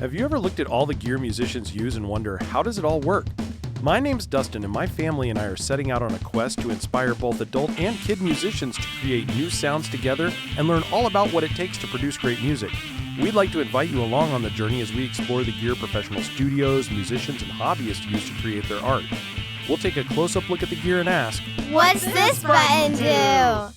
Have you ever looked at all the gear musicians use and wonder, how does it all work? My name's Dustin, and my family and I are setting out on a quest to inspire both adult and kid musicians to create new sounds together and learn all about what it takes to produce great music. We'd like to invite you along on the journey as we explore the gear professional studios, musicians, and hobbyists use to create their art. We'll take a close-up look at the gear and ask, what's this button do?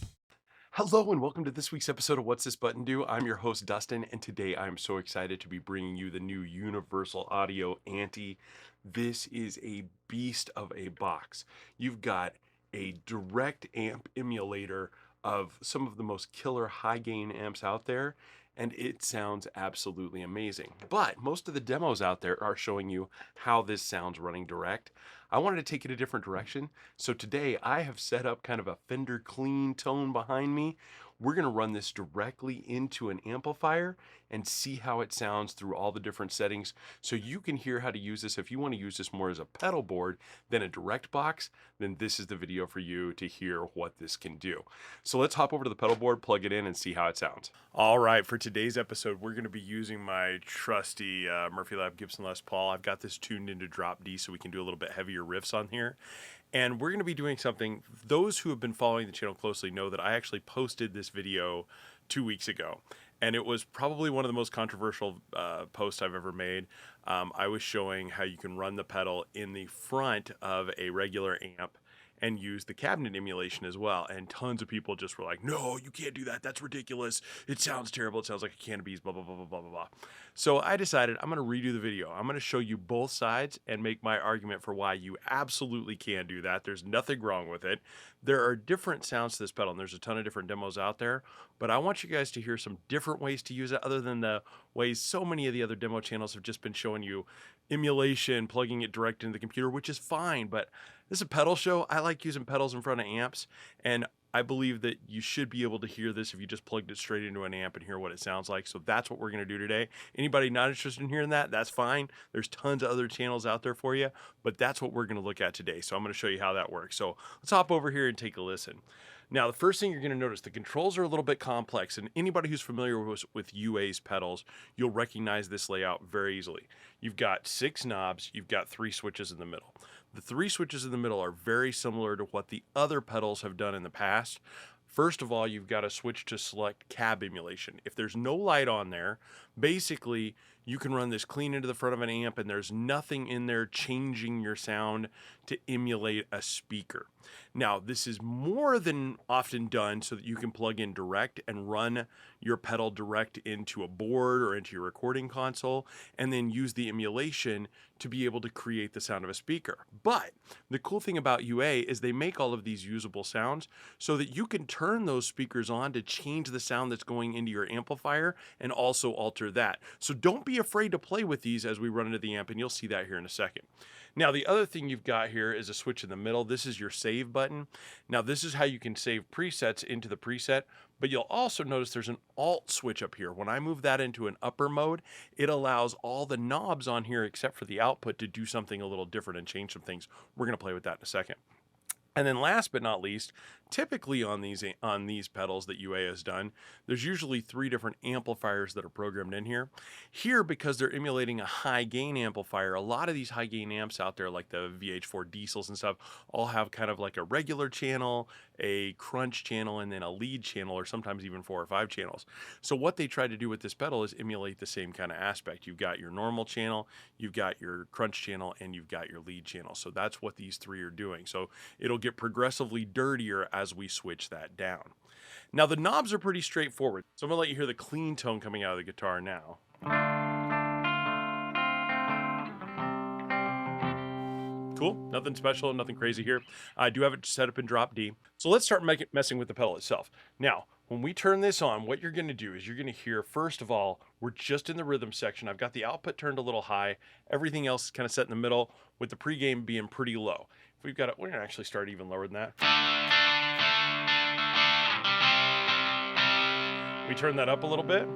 Hello and welcome to this week's episode of What's This Button Do? I'm your host Dustin, and today I'm so excited to be bringing you the new Universal Audio Anti. This is a beast of a box. You've got a direct amp emulator of some of the most killer high gain amps out there, and it sounds absolutely amazing. But most of the demos out there are showing you how this sounds running direct. I wanted to take it a different direction, so today I have set up kind of a Fender clean tone behind me. We're going to run this directly into an amplifier and see how it sounds through all the different settings, so you can hear how to use this. If you want to use this more as a pedal board than a direct box, then this is the video for you to hear what this can do. So let's hop over to the pedal board, plug it in, and see how it sounds. All right, for today's episode, we're going to be using my trusty Murphy Lab Gibson Les Paul. I've got this tuned into drop D so we can do a little bit heavier riffs on here. And we're going to be doing something. Those who have been following the channel closely know that I actually posted this video 2 weeks ago. And it was probably one of the most controversial posts I've ever made. I was showing how you can run the pedal in the front of a regular amp and use the cabinet emulation as well. And tons of people just were like, no, you can't do that. That's ridiculous. It sounds terrible. It sounds like a can of bees, blah, blah, blah, blah, blah, blah, blah. So I decided I'm going to redo the video. I'm going to show you both sides and make my argument for why you absolutely can do that. There's nothing wrong with it. There are different sounds to this pedal, and there's a ton of different demos out there, but I want you guys to hear some different ways to use it other than the ways so many of the other demo channels have just been showing you emulation, plugging it direct into the computer, which is fine, but this is a pedal show. I like using pedals in front of amps, and I believe that you should be able to hear this if you just plugged it straight into an amp and hear what it sounds like. So that's what we're going to do today. Anybody not interested in hearing that, that's fine. There's tons of other channels out there for you, but that's what we're going to look at today. So I'm going to show you how that works. So let's hop over here and take a listen. Now, the first thing you're going to notice, the controls are a little bit complex, and anybody who's familiar with UA's pedals, you'll recognize this layout very easily. You've got 6 knobs, you've got 3 switches in the middle. The 3 switches in the middle are very similar to what the other pedals have done in the past. First of all, you've got to switch to select cab emulation. If there's no light on there, basically you can run this clean into the front of an amp and there's nothing in there changing your sound to emulate a speaker. Now, this is more than often done so that you can plug in direct and run your pedal direct into a board or into your recording console and then use the emulation to be able to create the sound of a speaker. But the cool thing about UA is they make all of these usable sounds so that you can turn those speakers on to change the sound that's going into your amplifier and also alter that. So don't be afraid to play with these as we run into the amp, and you'll see that here in a second. Now, the other thing you've got here is a switch in the middle. This is your save button. Now, this is how you can save presets into the preset, but you'll also notice there's an alt switch up here. When I move that into an upper mode, it allows all the knobs on here except for the output to do something a little different and change some things. We're going to play with that in a second. And then last but not least, typically on these pedals that UA has done, there's usually 3 different amplifiers that are programmed in here. Here, because they're emulating a high gain amplifier, a lot of these high gain amps out there, like the VH4 diesels and stuff, all have kind of like a regular channel, a crunch channel, and then a lead channel, or sometimes even 4 or 5 channels. So what they try to do with this pedal is emulate the same kind of aspect. You've got your normal channel, you've got your crunch channel, and you've got your lead channel. So that's what these 3 are doing. So it'll get progressively dirtier as we switch that down. Now, the knobs are pretty straightforward, so I'm gonna let you hear the clean tone coming out of the guitar now. Cool, nothing special, nothing crazy here. I do have it set up in drop D. So let's start messing with the pedal itself. Now, when we turn this on, what you're gonna do is you're gonna hear, first of all, we're just in the rhythm section. I've got the output turned a little high. Everything else is kind of set in the middle, with the pregame being pretty low. If we've got it, we're gonna actually start even lower than that. We turn that up a little bit.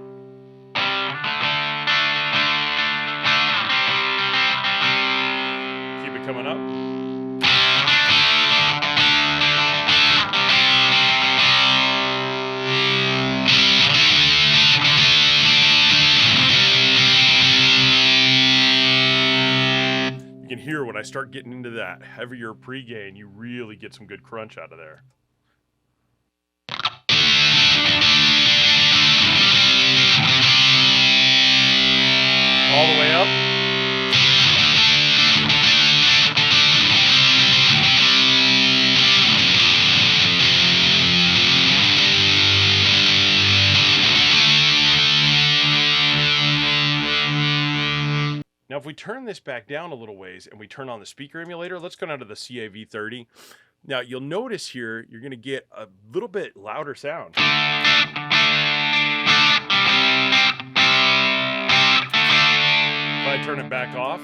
Keep it coming up. can hear when I start getting into that heavier pre-gain, you really get some good crunch out of there. All the way up. Now, if we turn this back down a little ways and we turn on the speaker emulator, let's go down to the CAV30. Now, you'll notice here, you're going to get a little bit louder sound. If I turn it back off,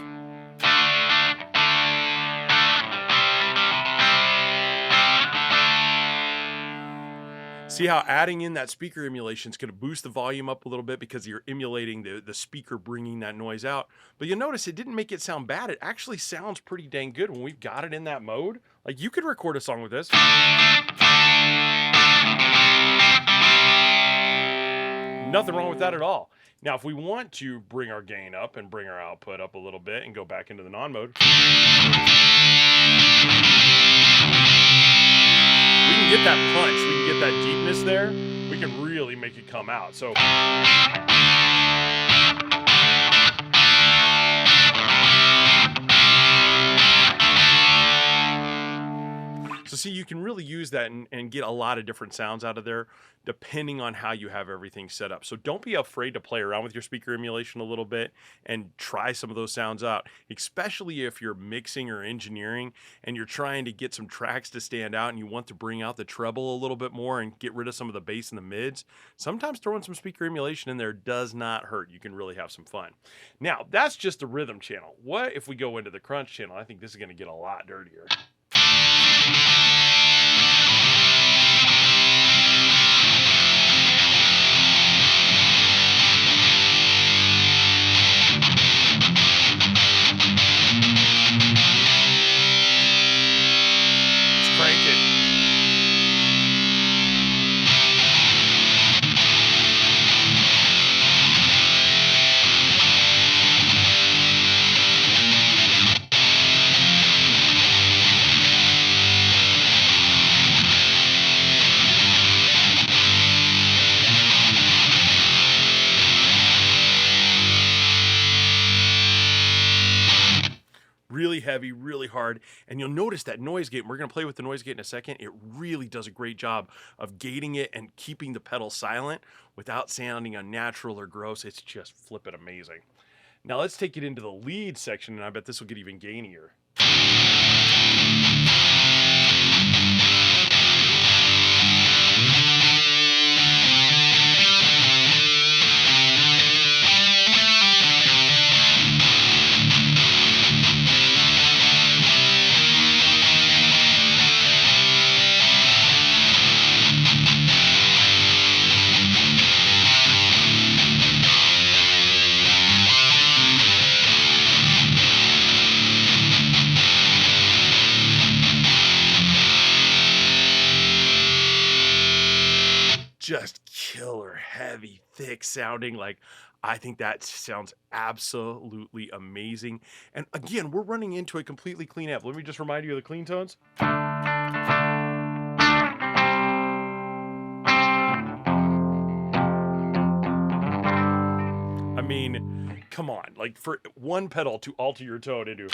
see how adding in that speaker emulation is going to boost the volume up a little bit because you're emulating the speaker bringing that noise out. But you'll notice it didn't make it sound bad. It actually sounds pretty dang good when we've got it in that mode. Like, you could record a song with this. Nothing wrong with that at all. Now, if we want to bring our gain up and bring our output up a little bit and go back into the non-mode, we can get that punch, we can get that deepness there, we can really make it come out. So see, you can really use that and get a lot of different sounds out of there depending on how you have everything set up. So don't be afraid to play around with your speaker emulation a little bit and try some of those sounds out, especially if you're mixing or engineering and you're trying to get some tracks to stand out and you want to bring out the treble a little bit more and get rid of some of the bass and the mids. Sometimes throwing some speaker emulation in there does not hurt. You can really have some fun. Now, that's just the rhythm channel. What if we go into the crunch channel? I think this is going to get a lot dirtier. Really heavy, really hard, and you'll notice that noise gate. We're going to play with the noise gate in a second. It really does a great job of gating it and keeping the pedal silent without sounding unnatural or gross. It's just flippin' amazing. Now let's take it into the lead section, and I bet this will get even gainier. Just killer, heavy, thick sounding. Like, I think that sounds absolutely amazing. And again, we're running into a completely clean amp. Let me just remind you of the clean tones. I mean, come on, like, for one pedal to alter your tone into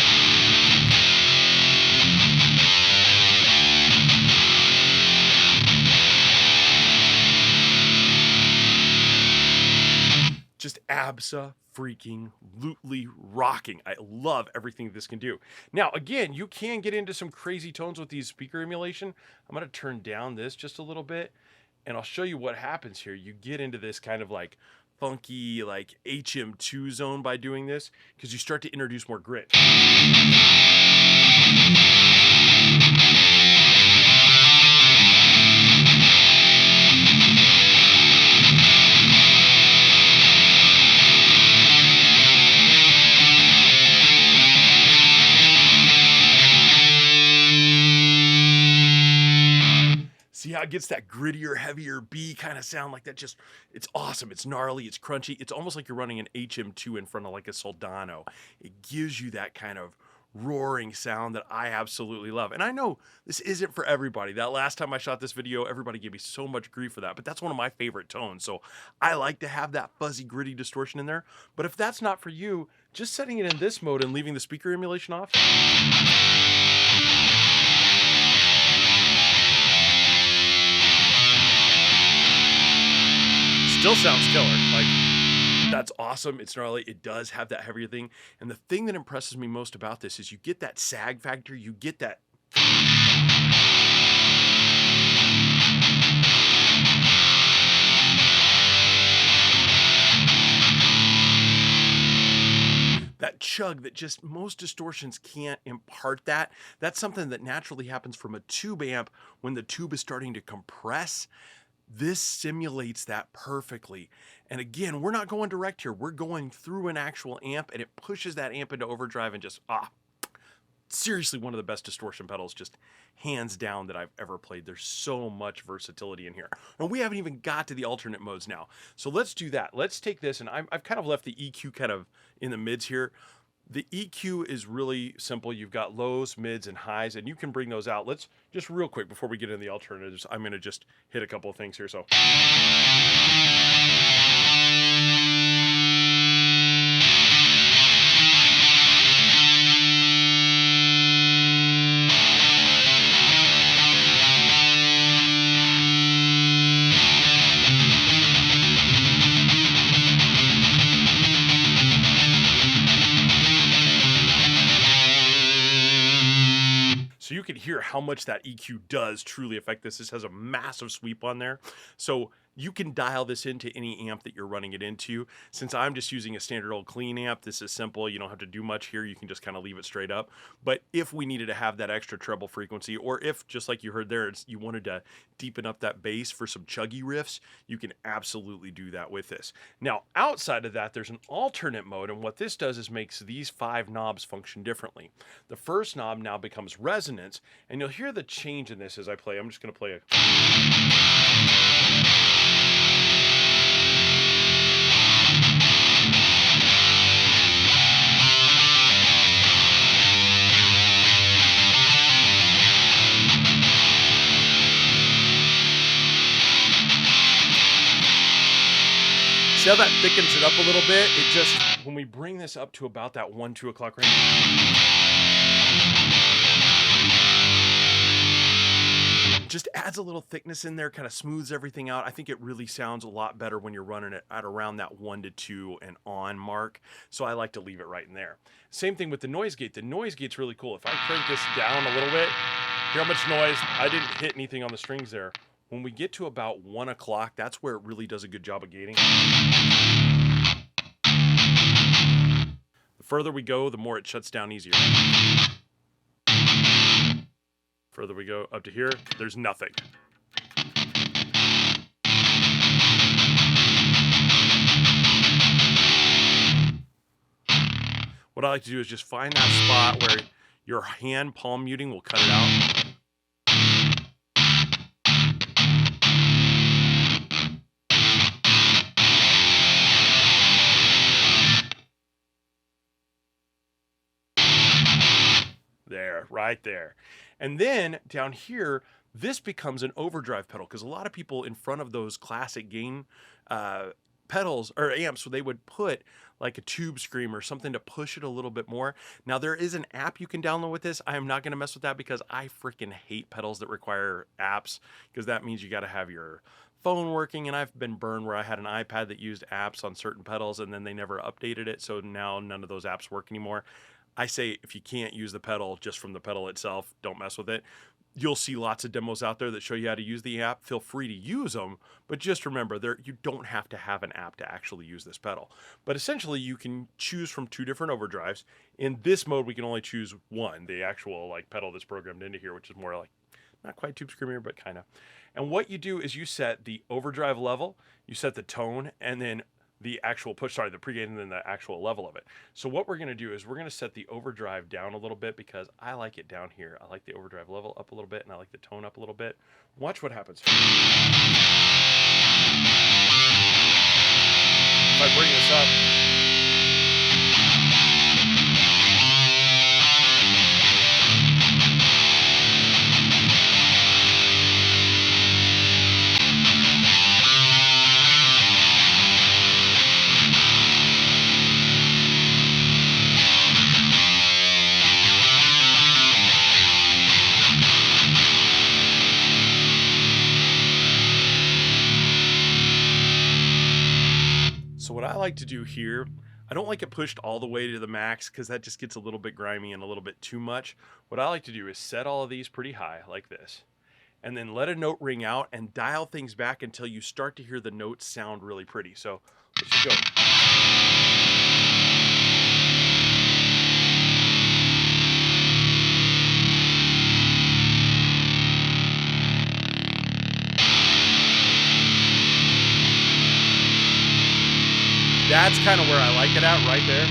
just abso-freaking-lutely rocking. I love everything this can do. Now, again, you can get into some crazy tones with these speaker emulation. I'm going to turn down this just a little bit, and I'll show you what happens here. You get into this kind of like funky, like HM2 zone by doing this, because you start to introduce more grit. See how it gets that grittier, heavier B kind of sound like that? Just, it's awesome. It's gnarly. It's crunchy. It's almost like you're running an HM2 in front of like a Soldano. It gives you that kind of roaring sound that I absolutely love. And I know this isn't for everybody. That last time I shot this video, everybody gave me so much grief for that, but that's one of my favorite tones. So I like to have that fuzzy, gritty distortion in there. But if that's not for you, just setting it in this mode and leaving the speaker emulation off. Still sounds killer. Like, that's awesome. It's gnarly. It does have that heavier thing. And the thing that impresses me most about this is you get that sag factor. You get that. That chug that just most distortions can't impart that. That's something that naturally happens from a tube amp when the tube is starting to compress. This simulates that perfectly. And again, we're not going direct here. We're going through an actual amp, and it pushes that amp into overdrive and just, seriously one of the best distortion pedals, just hands down, that I've ever played. There's so much versatility in here. And we haven't even got to the alternate modes now. So let's do that. Let's take this, and I've kind of left the EQ kind of in the mids here. The EQ is really simple. You've got lows, mids, and highs, and you can bring those out. Let's just real quick before we get into the alternatives, I'm going to just hit a couple of things here. So. So you can hear how much that EQ does truly affect this. This has a massive sweep on there. So you can dial this into any amp that you're running it into. Since I'm just using a standard old clean amp, this is simple. You don't have to do much here. You can just kind of leave it straight up. But if we needed to have that extra treble frequency, or if, just like you heard there, you wanted to deepen up that bass for some chuggy riffs, you can absolutely do that with this. Now, outside of that, there's an alternate mode, and what this does is makes these 5 knobs function differently. The first knob now becomes resonance, and you'll hear the change in this as I play. I'm just going to play a... See how that thickens it up a little bit? It just, when we bring this up to about that 1, 2 o'clock range, just adds a little thickness in there, kind of smooths everything out. I think it really sounds a lot better when you're running it at around that 1 to 2 and on mark. So I like to leave it right in there. Same thing with the noise gate. The noise gate's really cool. If I crank this down a little bit, hear how much noise? I didn't hit anything on the strings there. When we get to about 1 o'clock, that's where it really does a good job of gating. The further we go, the more it shuts down easier. Further we go up to here, there's nothing. What I like to do is just find that spot where your hand palm muting will cut it out. There, right there. And then down here, this becomes an overdrive pedal, because a lot of people in front of those classic gain pedals or amps, so they would put like a tube scream or something to push it a little bit more. Now there is an app you can download with this. I am not going to mess with that because I freaking hate pedals that require apps, because that means you got to have your phone working, and I've been burned where I had an iPad that used apps on certain pedals and then they never updated it, so now none of those apps work anymore. I say if you can't use the pedal just from the pedal itself, don't mess with it. You'll see lots of demos out there that show you how to use the app. Feel free to use them, but just remember, you don't have to have an app to actually use this pedal. But essentially, you can choose from 2 different overdrives. In this mode, we can only choose one, the actual like pedal that's programmed into here, which is more like, not quite tube screamer, but kind of. And what you do is you set the overdrive level, you set the tone, and then the actual push, the pregain, and then the actual level of it. So what we're going to do is we're going to set the overdrive down a little bit, because I like it down here. I like the overdrive level up a little bit, and I like the tone up a little bit. Watch what happens. If I bring this up, I like to do here, I don't like it pushed all the way to the max because that just gets a little bit grimy and a little bit too much. What I like to do is set all of these pretty high like this, and then let a note ring out and dial things back until you start to hear the notes sound really pretty. So let's just go. That's kind of where I like it at, right there.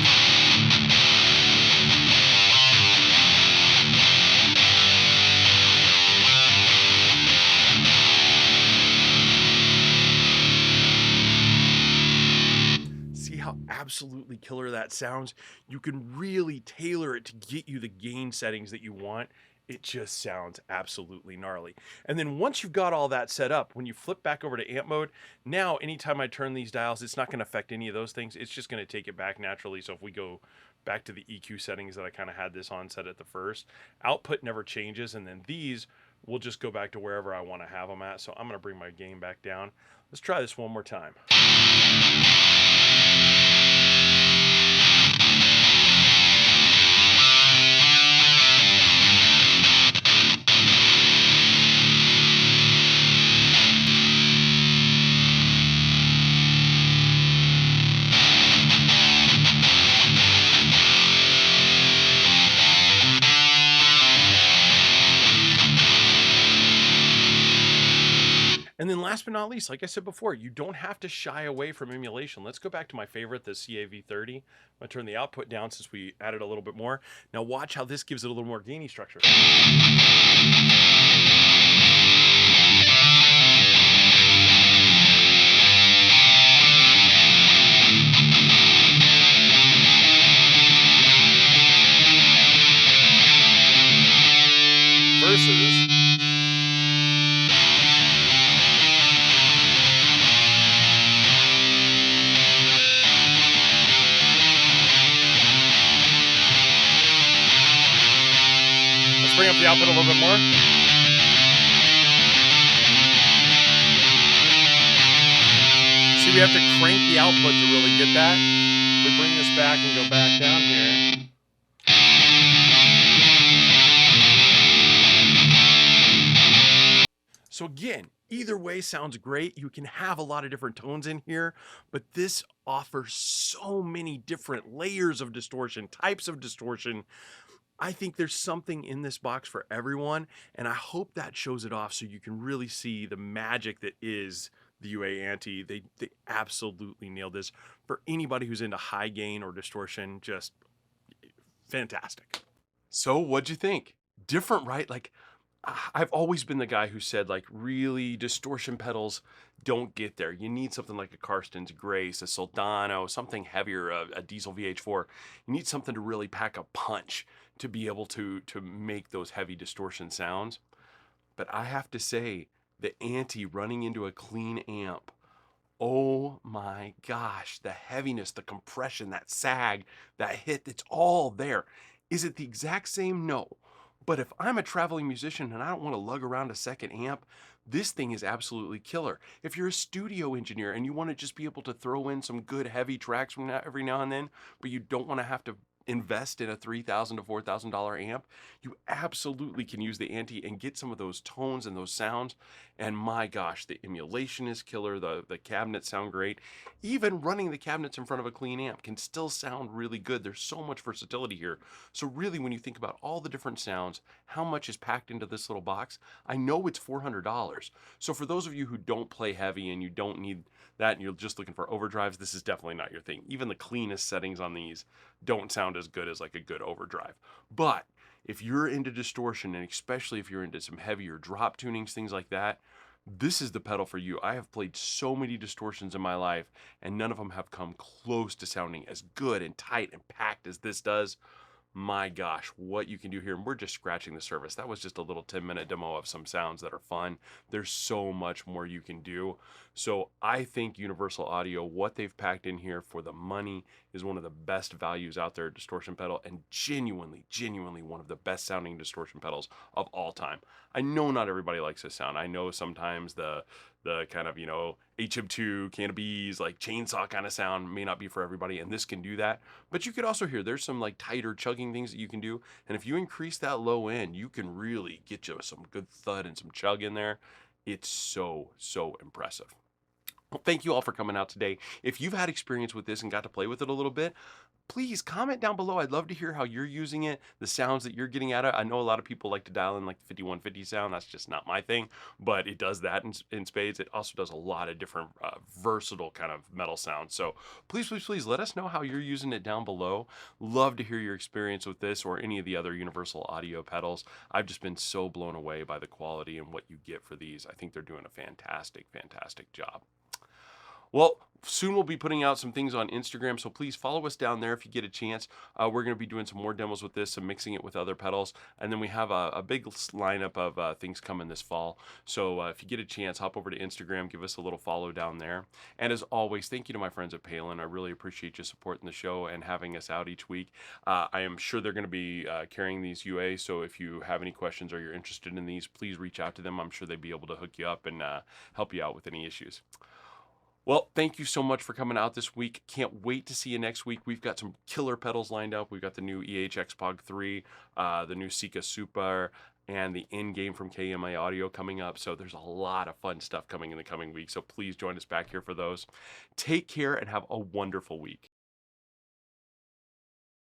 See how absolutely killer that sounds? You can really tailor it to get you the gain settings that you want. It just sounds absolutely gnarly. And then once you've got all that set up, when you flip back over to amp mode, now anytime I turn these dials, it's not going to affect any of those things. It's just going to take it back naturally. So if we go back to the EQ settings that I kind of had this on set at the first, output never changes. And then these will just go back to wherever I want to have them at. So I'm going to bring my gain back down. Let's try this one more time. And then last but not least, like I said before, you don't have to shy away from emulation. Let's go back to my favorite, the CAV30. I'm going to turn the output down since we added a little bit more. Now watch how this gives it a little more gainy structure. Versus bring up the output a little bit more. See, we have to crank the output to really get that. If we bring this back and go back down here. So again, either way sounds great. You can have a lot of different tones in here, but this offers so many different layers of distortion, types of distortion. I think there's something in this box for everyone, and I hope that shows it off so you can really see the magic that is the UA Anti. They absolutely nailed this. For anybody who's into high gain or distortion, just fantastic. So what'd you think? Different, right? Like, I've always been the guy who said, like, really distortion pedals don't get there. You need something like a Karsten's Grace, a Soldano, something heavier, a Diesel VH4. You need something to really pack a punch to be able to make those heavy distortion sounds. But I have to say, the Anti running into a clean amp, oh my gosh, the heaviness, the compression, that sag, that hit, it's all there. Is it the exact same? No. But if I'm a traveling musician and I don't want to lug around a second amp, this thing is absolutely killer. If you're a studio engineer and you want to just be able to throw in some good heavy tracks from every now and then, but you don't want to have to invest in a $3,000 to $4,000 amp, you absolutely can use the Anti and get some of those tones and those sounds. And my gosh, the emulation is killer. The cabinets sound great. Even running the cabinets in front of a clean amp can still sound really good. There's so much versatility here. So really, when you think about all the different sounds, how much is packed into this little box, I know it's $400. So for those of you who don't play heavy and you don't need that and you're just looking for overdrives, this is definitely not your thing. Even the cleanest settings on these don't sound as good as like a good overdrive. But if you're into distortion, and especially if you're into some heavier drop tunings, things like that, this is the pedal for you. I have played so many distortions in my life, and none of them have come close to sounding as good and tight and packed as this does. My gosh, what you can do here. And we're just scratching the surface. That was just a little 10-minute demo of some sounds that are fun. There's so much more you can do. So I think Universal Audio, what they've packed in here for the money, is one of the best values out there, distortion pedal, and genuinely one of the best sounding distortion pedals of all time. I know not everybody likes this sound. I know sometimes the the kind of, HM2, can of bees, like chainsaw kind of sound may not be for everybody, and this can do that. But you could also hear there's some like tighter chugging things that you can do. And if you increase that low end, you can really get you some good thud and some chug in there. It's so, so impressive. Well, thank you all for coming out today. If you've had experience with this and got to play with it a little bit, please comment down below. I'd love to hear how you're using it, the sounds that you're getting out of it. I know a lot of people like to dial in like the 5150 sound. That's just not my thing, but it does that in spades. It also does a lot of different versatile kind of metal sounds. So please, please, please let us know how you're using it down below. Love to hear your experience with this or any of the other Universal Audio pedals. I've just been so blown away by the quality and what you get for these. I think they're doing a fantastic, fantastic job. Well, soon we'll be putting out some things on Instagram, so please follow us down there if you get a chance. We're going to be doing some more demos with this, some mixing it with other pedals, and then we have a big lineup of things coming this fall. So if you get a chance, hop over to Instagram, give us a little follow down there. And as always, thank you to my friends at Palen. I really appreciate you supporting the show and having us out each week. I am sure they're going to be carrying these UA, so if you have any questions or you're interested in these, please reach out to them. I'm sure they'd be able to hook you up and help you out with any issues. Well, thank you so much for coming out this week. Can't wait to see you next week. We've got some killer pedals lined up. We've got the new EHX Pog 3, the new Sika Super, and the end game from KMA Audio coming up. So there's a lot of fun stuff coming in the coming week. So please join us back here for those. Take care and have a wonderful week.